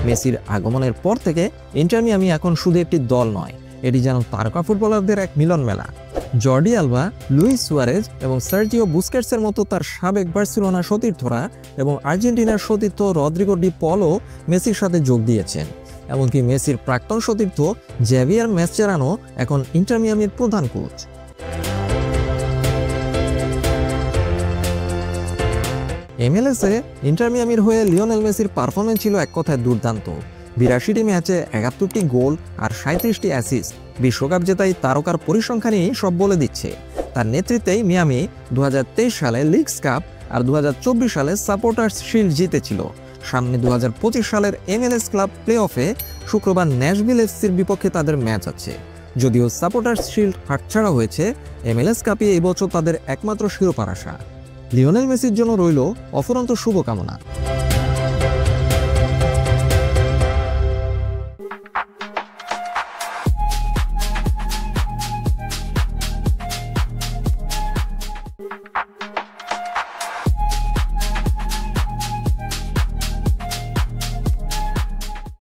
মেসির আগমনের পর থেকে ইন্টার মিয়ামি এখন শুধু একটি দল নয়, এটি যেন তারকা ফুটবলারদের এক মিলন মেলা। জর্ডি আলবা, লুইস সুয়ারেজ এবং সার্জিও বুস্কেটসের মতো তার সাবেক বার্সেলোনা সতীর্থরা এবং আর্জেন্টিনার সতীর্থ রদ্রিগো ডি পলও মেসির সাথে যোগ দিয়েছেন। এমনকি মেসির প্রাক্তন সতীর্থ জেভিয়ার মাসচেরানো এখন ইন্টার মিয়ামির প্রধান কোচ। MLS-এ ইন্টার মিয়ামির হয়ে লিওনেল মেসির পারফরম্যান্স ছিল এক কথায় দুর্দান্ত। 82টি ম্যাচে 71টি গোল আর 37টি অ্যাসিস্ট। বিশ্বকাপ জেতাই তারকার পরিসংখ্যানই সব বলে দিচ্ছে। তার নেতৃত্বেই মিয়ামি 2023 সালে লিগস কাপ আর 2024 সালে সাপোর্টার্স শিল্ড জিতেছিল। সামনে 2025 সালের MLS ক্লাব প্লে অফে শুক্রবার ন্যাশভিল এফসির বিপক্ষে তাদের ম্যাচ আছে। যদিও সাপোর্টার্স শিল্ড হাতছাড়া হয়েছে, MLS কাপে এই বছর তাদের একমাত্র শিরোপার আশা। লিওনেল মেসির জন্য রইল অফুরন্ত শুভকামনা।